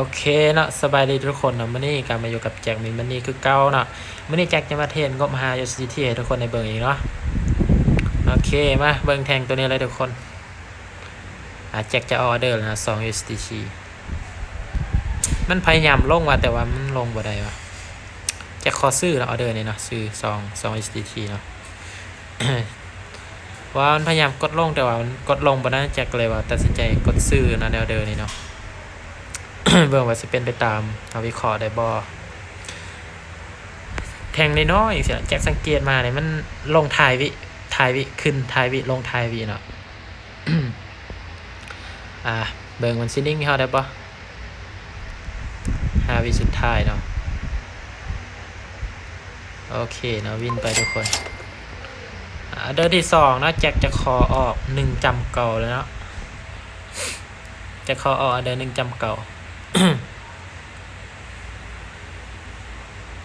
โอเคเนาะสบายดีทุกคนเนาะมื้อนี้ก็มาอยู่กับแจ็คมินมื้อนี้คือเก่าเนาะมื้อนี้แจ็คจะมาเทรนงบหา USDT ให้ทุกคนในเบิ่งอีกเนาะโอเคมาเบิ่งแทงตัวนี้เลยทุกคนแจ็คจะออเดอร์แล้วนะ2 USDT มันพยายามลงว่าแต่ว่ามันลงบ่ได้ว่ะแจ็คขอซื้อแล้วออเดอร์นี่เนาะซื้อ2 USDT เนาะ ว่ามันพยายามกดลงแต่ว่ามันกดลงบ่ได้แจ็คเลยว่าตัดสินใจกดซื้อนะออเดอร์นี่เนาะ เบิ่งว่าสิเป็นไปตามเอาวิเคราะห์ได้บ่แทงน้อยๆเสียแจ็คสังเกตมาเนี่ยมันลงทายวิขึ้นทายวิลงทายวิเนาะ เบิ่งมันสินิ่งเฮาได้บ่5 วิสุดท้ายเนาะโอเคเนาะวินไปทุกคนเดินที่2เนาะแจ็คจะขอออก1จำเก่าแล้วเนาะจะขอออกเดิน1จำเก่า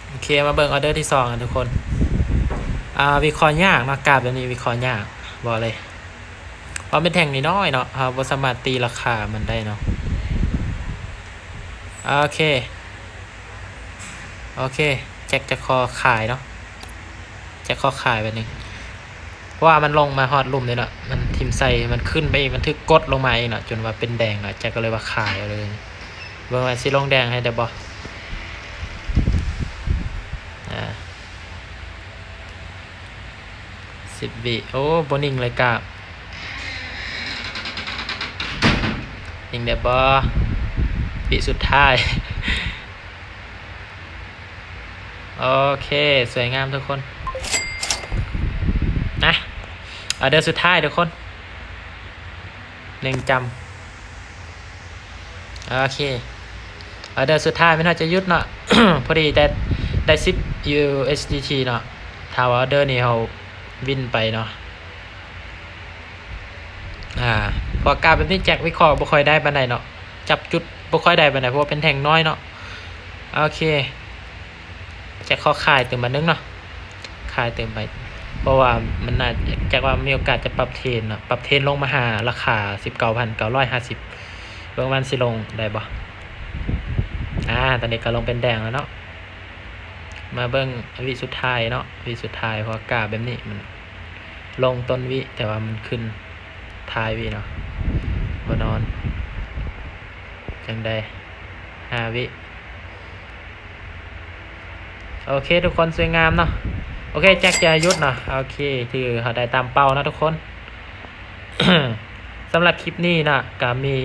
โอเคมาเบิ่งออเดอร์ที่2กันทุกคนวิเคราะห์ยากเนาะกราฟแบบนี้วิเคราะห์ยากบอกเลยเพราะเป็นแท่งน้อยเนาะบ่สามารถตีราคามันได้เนาะโอเคแจ็คจะคอขายเนาะแจ็คคอขายแบบนี้เพราะว่ามันลงมาฮอดลุ่มเลยเนาะมันทิมใส่มันขึ้นไปอีกมันถึกกดลงมาเองเนาะจนว่าเป็นแดงเนาะแจ็คก็เลยว่าขายเอาเลยเบิ่งว่าสิลงแดงให้ได้บ่10 วิโอ้บ่นิ่งเลยกราฟนิ่งได้บ่วิสุดท้าย โอเคสวยงามทุกคนนะเดินสุดท้ายทุกคน1จำโอเคเดินสุดท้ายไม่น่าจะยุดเนาะ พอดีได้10 USDT เนาะถ้าว่าเดินนี่เขาวินไปเนาะพอกราฟแบบนี้แจ็ควิเคราะห์บ่ค่อยได้ปานใดเนาะจับจุดบ่ค่อยได้ปานใดเพราะว่าเป็นแท่งน้อยเนาะโอเคแจ็คขอขายเติมมานึงเนาะขายเติมไปเพราะว่ามันน่าจากว่ามีโอกาสจะปรับเทรนเนาะปรับเทรนลงมาหาราคา 19,950 เบิ่งมันสิลงได้บ่ตอนนี้ก็ลงเป็นแดงแล้วเนาะมาเบิ่งวิสุดท้ายเนาะวิสุดท้ายเพราะกราฟแบบนี้มันลงต้นวิแต่ว่ามันขึ้นท้ายวิเนาะบ่นอนจังได้5 วิโอเคทุกคนสวยงามเนาะโอเคแจ็คจะยุดเนาะโอเคถือเขาได้ตามเป้านะทุกคน สำหรับคลิปนี้นะก็มี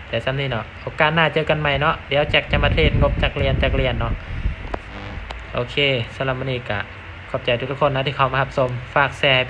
แต่ซ้ำนี้เนาะโอกาสหน้าเจอกันใหม่เนาะเดี๋ยวแจ็คจะมาเทรนงบจากเรียนเนาะโอเคสำหรับวันนี้ก็ขอบใจทุกคนนะที่เข้ามารับชมฝากแชร์เป็น